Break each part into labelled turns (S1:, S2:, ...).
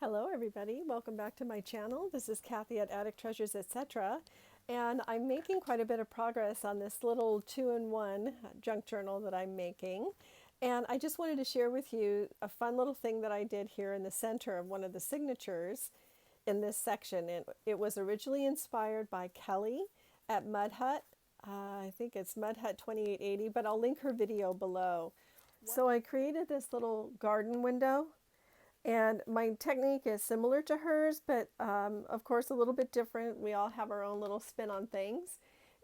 S1: Hello everybody, welcome back to my channel. This is Kathy at Attic Treasures, etc. And I'm making quite a bit of progress on this little two-in-one junk journal that I'm making. And I just wanted to share with you a fun little thing that I did here in the center of one of the signatures in this section. And it was originally inspired by Kelly at Mud Hut. I think it's Mud Hut 2880, but I'll link her video below. So I created this little garden window. And my technique is similar to hers, but of course a little bit different. We all have our own little spin on things.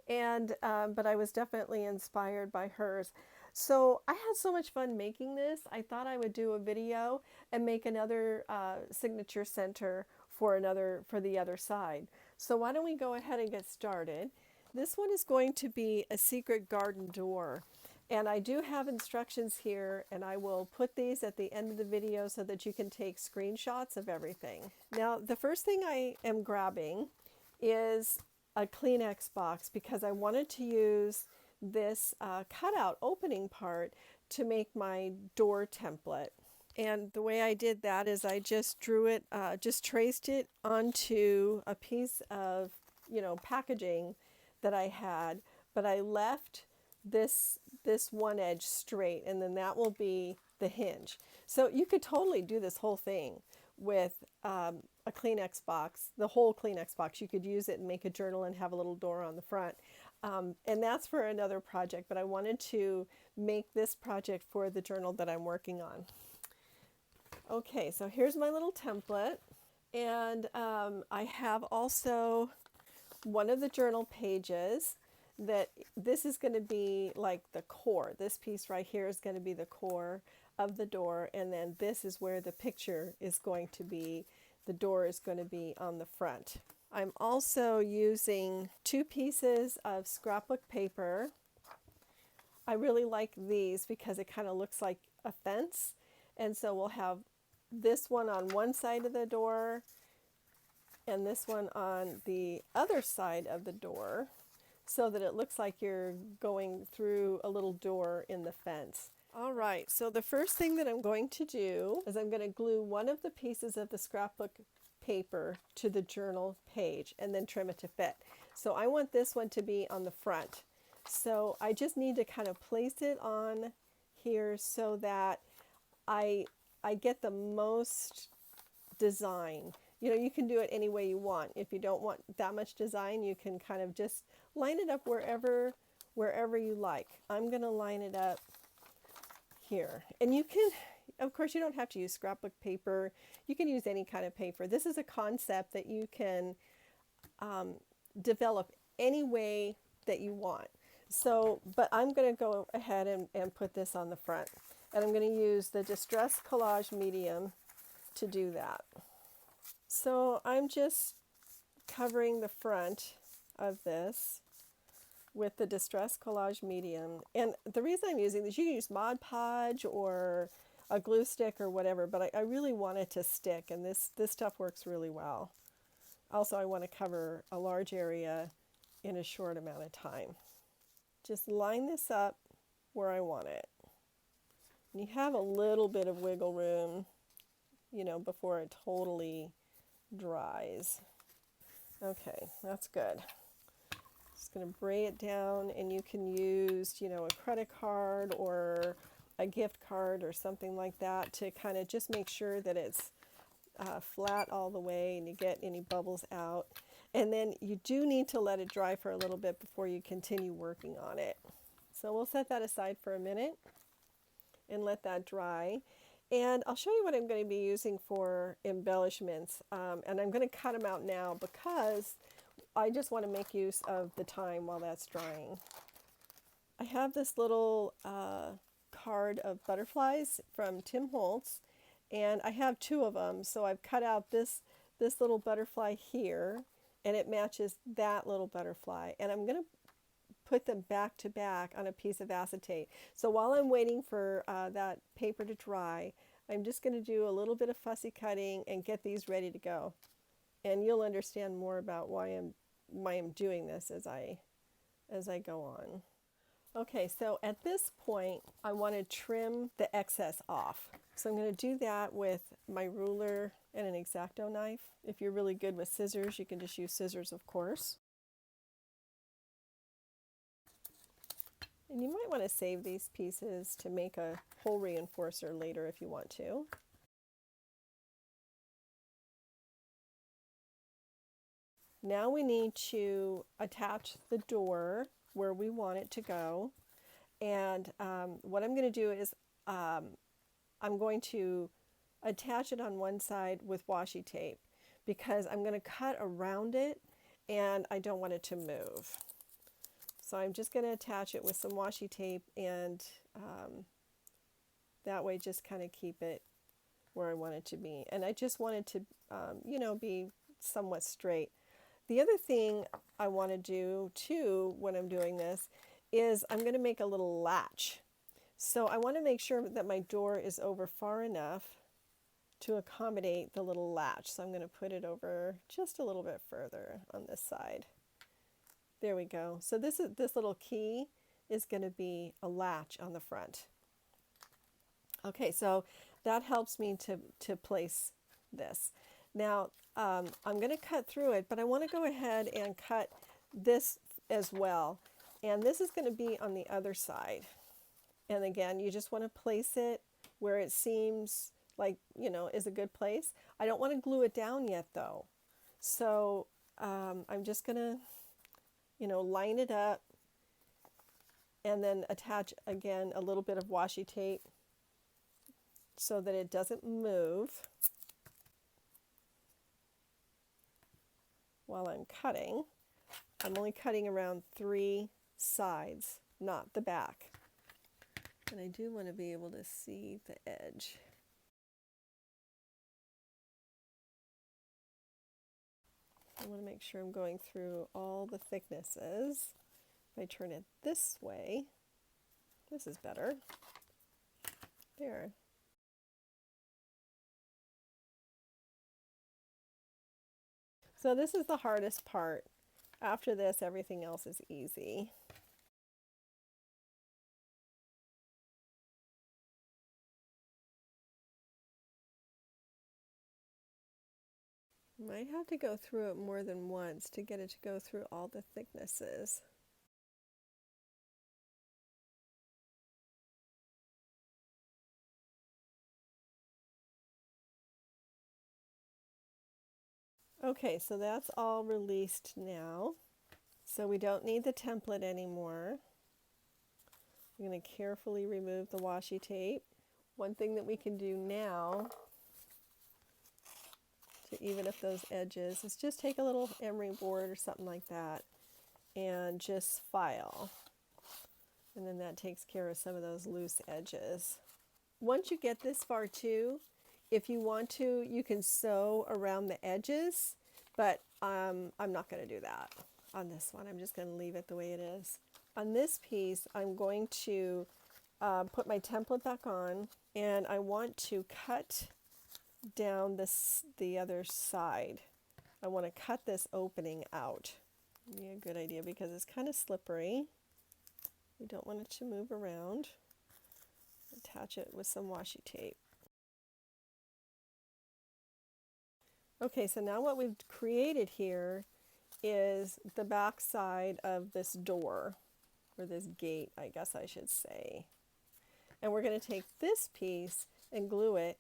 S1: But I was definitely inspired by hers. So I had so much fun making this. I thought I would do a video and make another signature center for the other side. So why don't we go ahead and get started? This one is going to be a secret garden door. And I do have instructions here, and I will put these at the end of the video so that you can take screenshots of everything. Now, the first thing I am grabbing is a Kleenex box because I wanted to use this cutout opening part to make my door template. And the way I did that is I just drew it, just traced it onto a piece of, packaging that I had, but I left this one edge straight, and then that will be the hinge. So you could totally do this whole thing with a Kleenex box, the whole Kleenex box. You could use it and make a journal and have a little door on the front. And that's for another project, but I wanted to make this project for the journal that I'm working on. Okay, so here's my little template, and I have also one of the journal pages that this is going to be like the core. This piece right here is going to be the core of the door, and then this is where the picture is going to be. The door is going to be on the front. I'm also using two pieces of scrapbook paper. I really like these because it kind of looks like a fence, and so we'll have this one on one side of the door and this one on the other side of the door, so that it looks like you're going through a little door in the fence. All right, so the first thing that I'm going to do is I'm going to glue one of the pieces of the scrapbook paper to the journal page and then trim it to fit. So I want this one to be on the front. So I just need to kind of place it on here so that I get the most design. You can do it any way you want. If you don't want that much design, you can kind of just line it up wherever you like. I'm going to line it up here. And you can, of course, you don't have to use scrapbook paper. You can use any kind of paper. This is a concept that you can develop any way that you want. So, but I'm going to go ahead and put this on the front. And I'm going to use the Distress Collage Medium to do that. So I'm just covering the front of this with the Distress Collage Medium. And the reason I'm using this, you can use Mod Podge or a glue stick or whatever, but I really want it to stick, and this stuff works really well. Also, I want to cover a large area in a short amount of time. Just line this up where I want it. And you have a little bit of wiggle room, before it totally dries. Okay, that's good. Just going to bray it down, and you can use, a credit card or a gift card or something like that to kind of just make sure that it's flat all the way and you get any bubbles out. And then you do need to let it dry for a little bit before you continue working on it. So we'll set that aside for a minute and let that dry. And I'll show you what I'm going to be using for embellishments. And I'm going to cut them out now because I just want to make use of the time while that's drying. I have this little card of butterflies from Tim Holtz, and I have two of them. So I've cut out this little butterfly here, and it matches that little butterfly. And I'm going to put them back to back on a piece of acetate. So while I'm waiting for that paper to dry, I'm just going to do a little bit of fussy cutting and get these ready to go. And you'll understand more about why I'm doing this as I go on. Okay, so at this point, I want to trim the excess off. So I'm going to do that with my ruler and an X-Acto knife. If you're really good with scissors, you can just use scissors, of course. And you might want to save these pieces to make a hole reinforcer later if you want to. Now we need to attach the door where we want it to go. And what I'm going to do is I'm going to attach it on one side with washi tape because I'm going to cut around it and I don't want it to move. So I'm just going to attach it with some washi tape and that way just kind of keep it where I want it to be. And I just want it to, you know, be somewhat straight. The other thing I want to do too when I'm doing this is I'm going to make a little latch. So I want to make sure that my door is over far enough to accommodate the little latch. So I'm going to put it over just a little bit further on this side. There we go. So this little key is going to be a latch on the front. Okay, so that helps me to place this. Now I'm going to cut through it, but I want to go ahead and cut this as well. And this is going to be on the other side. And again, you just want to place it where it seems like, you know, is a good place. I don't want to glue it down yet though. So I'm just going to, you know, line it up and then attach again a little bit of washi tape so that it doesn't move while I'm cutting. I'm only cutting around 3 sides, not the back. And I do want to be able to see the edge. I want to make sure I'm going through all the thicknesses. If I turn it this way, this is better. There. So this is the hardest part. After this, everything else is easy. Might have to go through it more than once to get it to go through all the thicknesses. Okay, so that's all released now. So we don't need the template anymore. I'm going to carefully remove the washi tape. One thing that we can do now to even up those edges is just take a little emery board or something like that and just file. And then that takes care of some of those loose edges. Once you get this far too, if you want to, you can sew around the edges, but I'm not going to do that on this one. I'm just going to leave it the way it is. On this piece, I'm going to put my template back on, and I want to cut down the other side. I want to cut this opening out. Be a good idea because it's kind of slippery. We don't want it to move around. Attach it with some washi tape. Okay, so now what we've created here is the back side of this door, or this gate, I guess I should say. And we're going to take this piece and glue it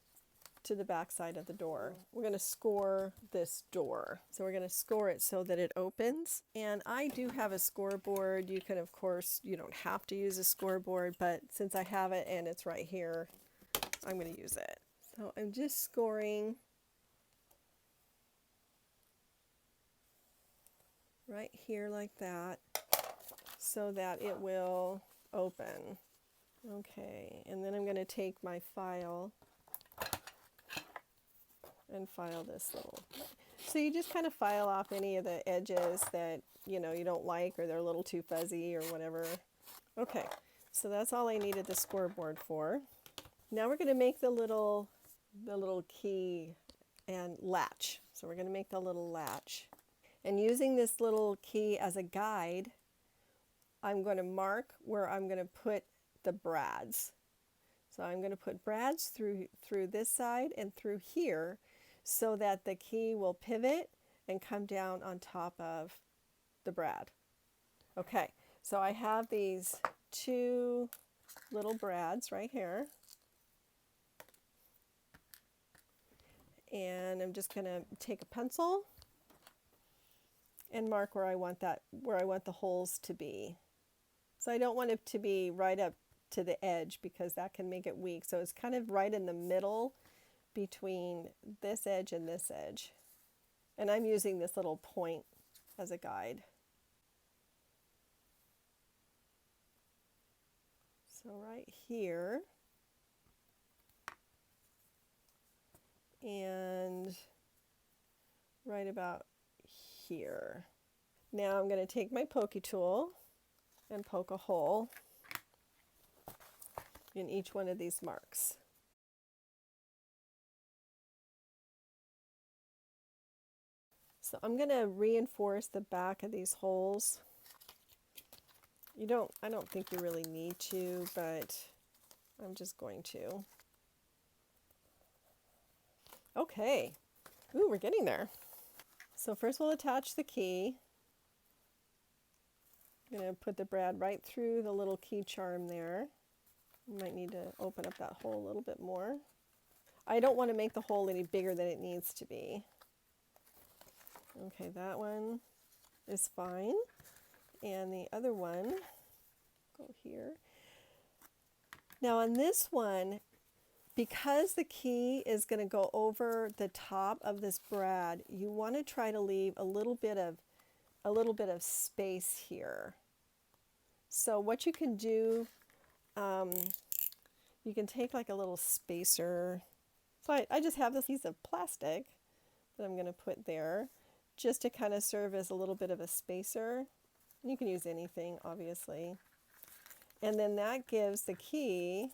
S1: to the back side of the door. We're going to score this door. So we're going to score it so that it opens. And I do have a scoreboard. You can, of course, you don't have to use a scoreboard, but since I have it and it's right here, I'm going to use it. So I'm just scoring right here like that so that it will open. Okay, and then I'm going to take my file and file this little. So you just kind of file off any of the edges that you don't like, or they're a little too fuzzy or whatever. Okay, so that's all I needed the scoreboard for. Now we're going to make the little key and latch. So we're going to make the little latch. And using this little key as a guide, I'm going to mark where I'm going to put the brads. So I'm going to put brads through this side and through here so that the key will pivot and come down on top of the brad. Okay, so I have these two little brads right here. And I'm just going to take a pencil and mark where I want the holes to be. So I don't want it to be right up to the edge because that can make it weak. So it's kind of right in the middle between this edge and this edge. And I'm using this little point as a guide. So right here, and right about here. Now I'm going to take my pokey tool and poke a hole in each one of these marks. So I'm going to reinforce the back of these holes. I don't think you really need to, but I'm just going to. Okay. Ooh, we're getting there. So first we'll attach the key. I'm going to put the brad right through the little key charm there. You might need to open up that hole a little bit more. I don't want to make the hole any bigger than it needs to be. Okay, that one is fine. And the other one, go here. Now on this one, because the key is going to go over the top of this brad, you want to try to leave a little bit of space here. So what you can do, you can take like a little spacer. So I just have this piece of plastic that I'm going to put there just to kind of serve as a little bit of a spacer. You can use anything, obviously. And then that gives the key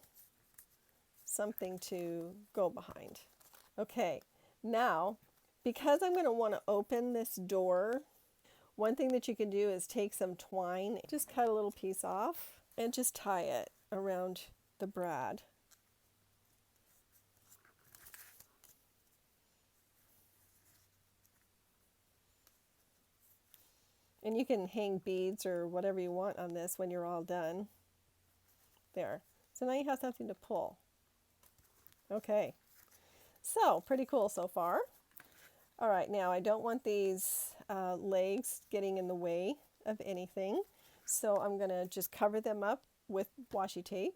S1: something to go behind. Okay, now, because I'm going to want to open this door, one thing that you can do is take some twine, just cut a little piece off, and just tie it around the brad. And you can hang beads or whatever you want on this when you're all done. There. So now you have something to pull. Okay. So, pretty cool so far. All right, now I don't want these legs getting in the way of anything. So I'm going to just cover them up with washi tape.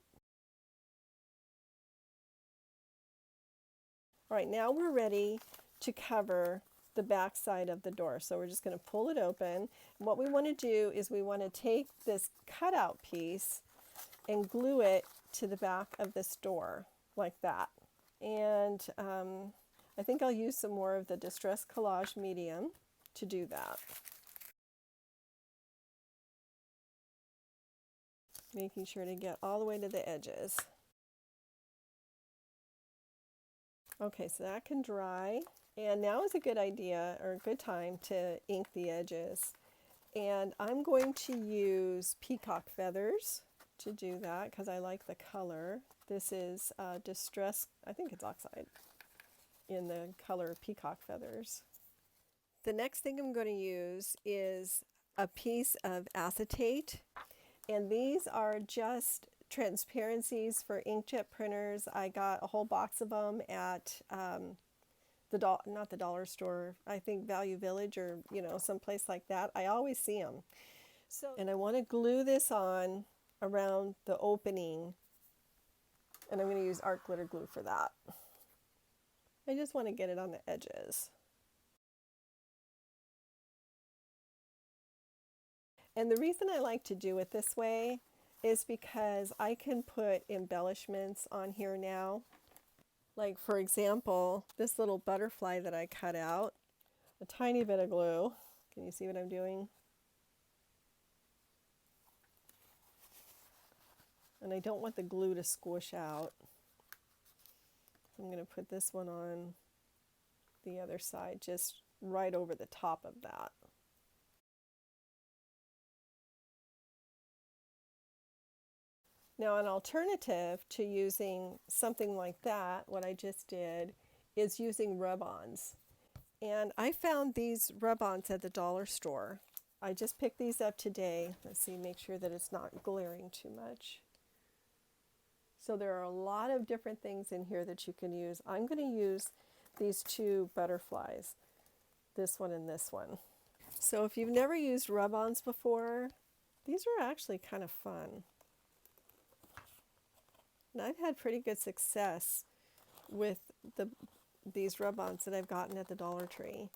S1: All right, now we're ready to cover the back side of the door. So we're just going to pull it open. And what we want to do is we want to take this cutout piece and glue it to the back of this door like that. And I think I'll use some more of the Distress Collage medium to do that. Making sure to get all the way to the edges. Okay, so that can dry. And now is a good idea or a good time to ink the edges. And I'm going to use peacock feathers to do that because I like the color. This is Distress, I think it's oxide, in the color peacock feathers. The next thing I'm going to use is a piece of acetate. And these are just transparencies for inkjet printers. I got a whole box of them at not the dollar store, I think Value Village or someplace like that. I always see them. And I want to glue this on around the opening, and I'm going to use art glitter glue for that. I just want to get it on the edges. And the reason I like to do it this way is because I can put embellishments on here now. Like, for example, this little butterfly that I cut out, a tiny bit of glue. Can you see what I'm doing? And I don't want the glue to squish out. I'm going to put this one on the other side, just right over the top of that. Now, an alternative to using something like that, what I just did, is using rub-ons. And I found these rub-ons at the dollar store. I just picked these up today. Let's see, make sure that it's not glaring too much. So there are a lot of different things in here that you can use. I'm going to use these two butterflies, this one and this one. So if you've never used rub-ons before, these are actually kind of fun. And I've had pretty good success with these rub-ons that I've gotten at the Dollar Tree.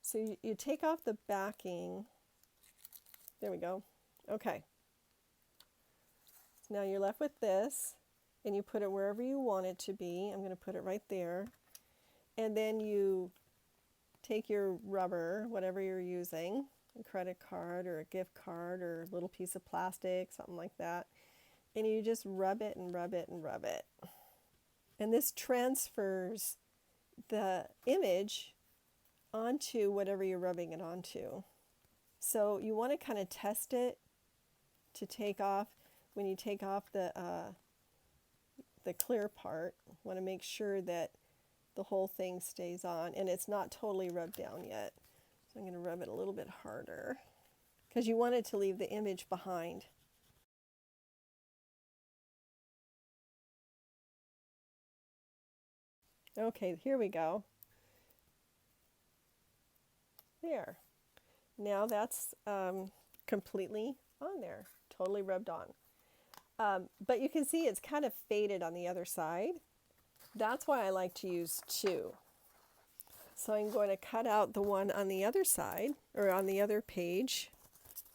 S1: So you take off the backing. There we go. Okay. So now you're left with this, and you put it wherever you want it to be. I'm going to put it right there. And then you take your rubber, whatever you're using, a credit card or a gift card or a little piece of plastic, something like that. And you just rub it and rub it and rub it. And this transfers the image onto whatever you're rubbing it onto. So you want to kind of test it to take off. When you take off the clear part, you want to make sure that the whole thing stays on and it's not totally rubbed down yet. So I'm going to rub it a little bit harder because you want it to leave the image behind. Okay, here we go. There. Now that's completely on there, totally rubbed on. But you can see it's kind of faded on the other side. That's why I like to use two. So I'm going to cut out the one on the other side, or on the other page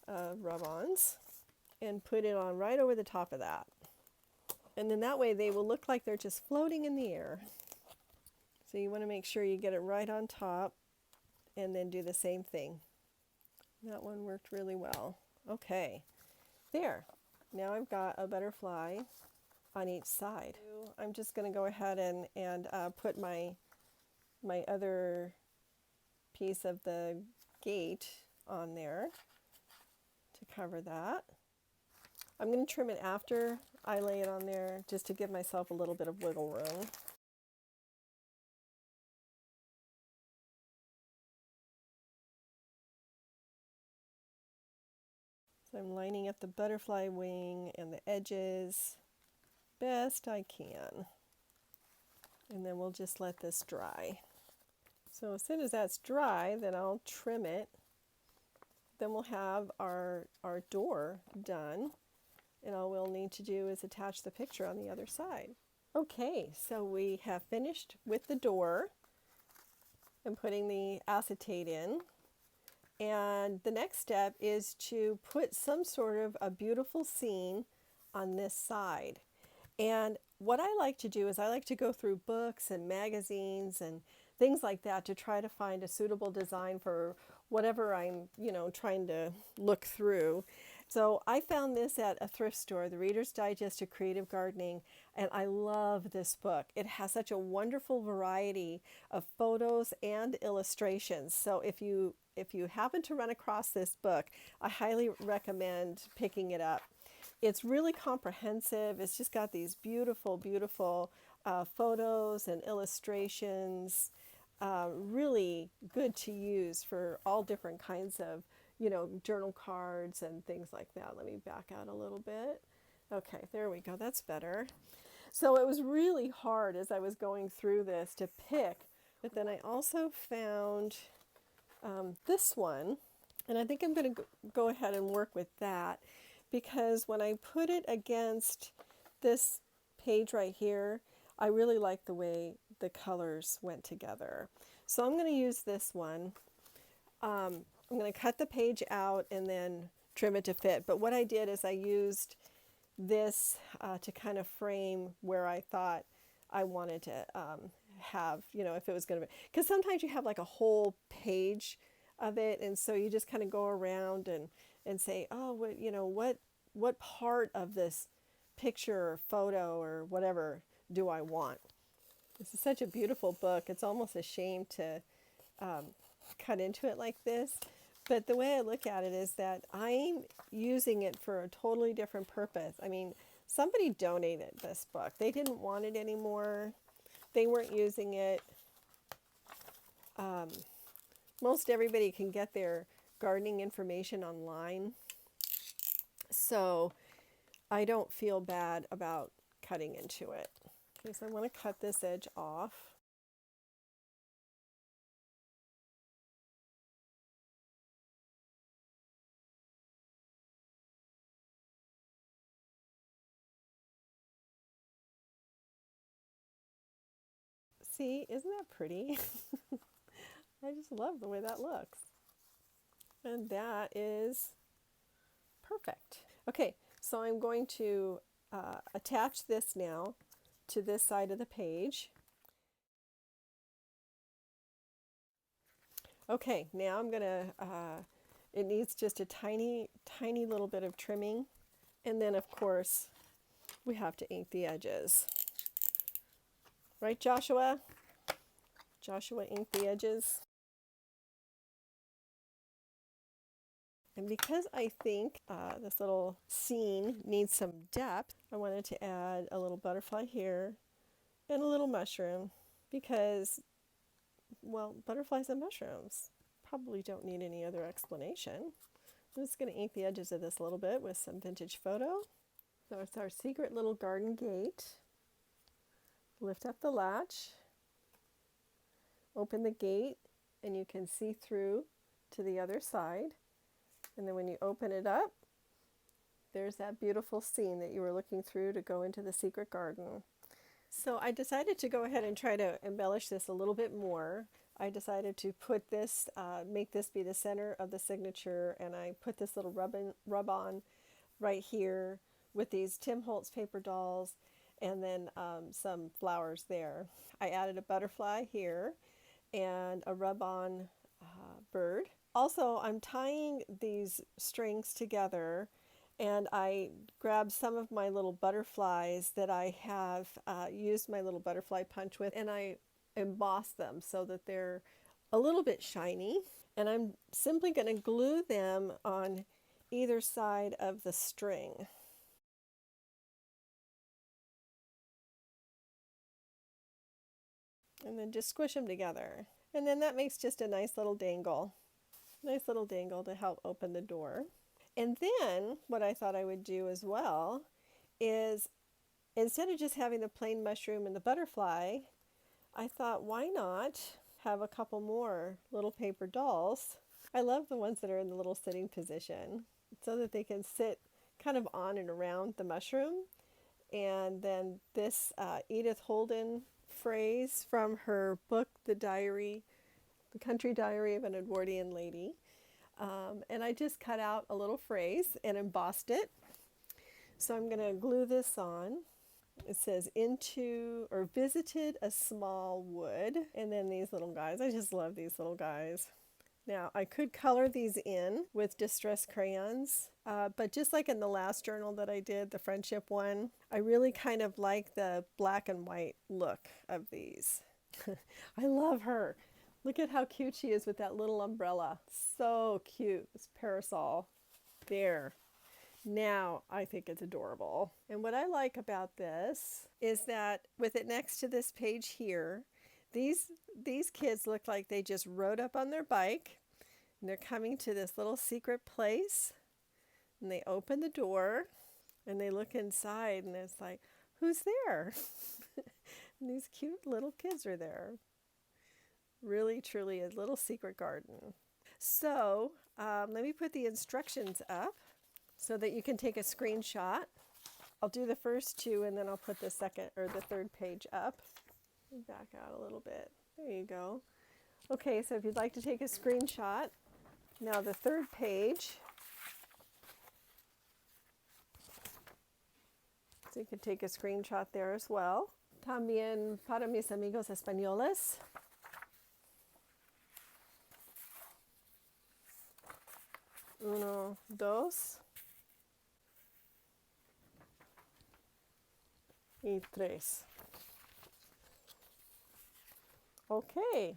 S1: of rub-ons, and put it on right over the top of that. And then that way they will look like they're just floating in the air. So you want to make sure you get it right on top and then do the same thing. That one worked really well. Okay, there. Now I've got a butterfly on each side. I'm just going to go ahead and put my other piece of the gate on there to cover that. I'm going to trim it after I lay it on there just to give myself a little bit of wiggle room. So I'm lining up the butterfly wing and the edges best I can. And then we'll just let this dry. So as soon as that's dry, then I'll trim it. Then we'll have our door done. And all we'll need to do is attach the picture on the other side. Okay, so we have finished with the door and putting the acetate in. And the next step is to put some sort of a beautiful scene on this side. And what I like to do is I like to go through books and magazines and things like that to try to find a suitable design for whatever I'm, trying to look through. So I found this at a thrift store, the Reader's Digest of Creative Gardening, and I love this book. It has such a wonderful variety of photos and illustrations. So if you happen to run across this book, I highly recommend picking it up. It's really comprehensive. It's just got these beautiful, beautiful photos and illustrations. Really good to use for all different kinds of, journal cards and things like that. Let me back out a little bit. Okay, there we go. That's better. So it was really hard as I was going through this to pick, but then I also found this one, and I think I'm going to go ahead and work with that, because when I put it against this page right here, I really like the way the colors went together. So I'm going to use this one. I'm going to cut the page out and then trim it to fit. But what I did is I used this to kind of frame where I thought I wanted to have, if it was going to be, because sometimes you have like a whole page of it, and so you just kind of go around and say, oh, what part of this picture or photo or whatever do I want? This is such a beautiful book. It's almost a shame to cut into it like this. But the way I look at it is that I'm using it for a totally different purpose. I mean, Somebody donated this book. They didn't want it anymore. They weren't using it. Most everybody can get their gardening information online. So I don't feel bad about cutting into it. Okay, so I want to cut this edge off. See, isn't that pretty? I just love the way that looks. And that is perfect. Okay, so I'm going to attach this now to this side of the page. Okay, now I'm gonna, it needs just a tiny little bit of trimming. And then of course, we have to ink the edges. Right, Joshua? Joshua inked the edges. And because I think this little scene needs some depth, I wanted to add a little butterfly here and a little mushroom because, well, butterflies and mushrooms probably don't need any other explanation. I'm just going to ink the edges of this a little bit with some vintage photo. So it's our secret little garden gate. Lift up the latch, open the gate, and you can see through to the other side. And then when you open it up, there's that beautiful scene that you were looking through to go into the secret garden. So I decided to go ahead and try to embellish this a little bit more. I decided to put this, make this be the center of the signature, and I put this little rub-on right here with these Tim Holtz paper dolls and then some flowers there. I added a butterfly here and a rub-on bird. Also, I'm tying these strings together, and I grabbed some of my little butterflies that I have used my little butterfly punch with, and I embossed them so that they're a little bit shiny. And I'm simply going to glue them on either side of the string. And then just squish them together. And then that makes just a nice little dangle. Nice little dangle to help open the door. And then what I thought I would do as well is, instead of just having the plain mushroom and the butterfly, I thought, why not have a couple more little paper dolls? I love the ones that are in the little sitting position so that they can sit kind of on and around the mushroom. And then this Edith Holden phrase from her book, The Country Diary of an Edwardian Lady. And I just cut out a little phrase and embossed it. So I'm going to glue this on. It says into or visited a small wood. And then these little guys. I just love these little guys. Now I could color these in with distress crayons, but just like in the last journal that I did, the friendship one, I really kind of like the black and white look of these. I love her. Look at how cute she is with that little umbrella. So cute. This parasol. There. Now I think it's adorable. And what I like about this is that with it next to this page here, these kids look like they just rode up on their bike and they're coming to this little secret place, and they open the door and they look inside and it's like, who's there? And these cute little kids are there. Really, truly a little secret garden. So let me put the instructions up so that you can take a screenshot. I'll do the first two and then I'll put the second or the third page up. Back out a little bit. There you go. Okay, so if you'd like to take a screenshot, now the third page. So you can take a screenshot there as well. También para mis amigos españoles. Uno, dos. Y tres. Okay,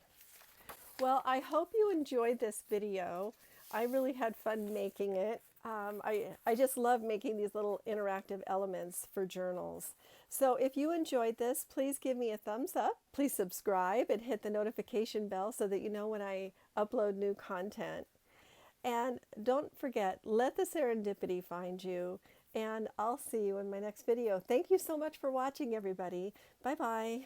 S1: well, I hope you enjoyed this video. I really had fun making it. I just love making these little interactive elements for journals. So if you enjoyed this, please give me a thumbs up. Please subscribe and hit the notification bell so that you know when I upload new content. And don't forget, let the serendipity find you. And I'll see you in my next video. Thank you so much for watching, everybody. Bye-bye.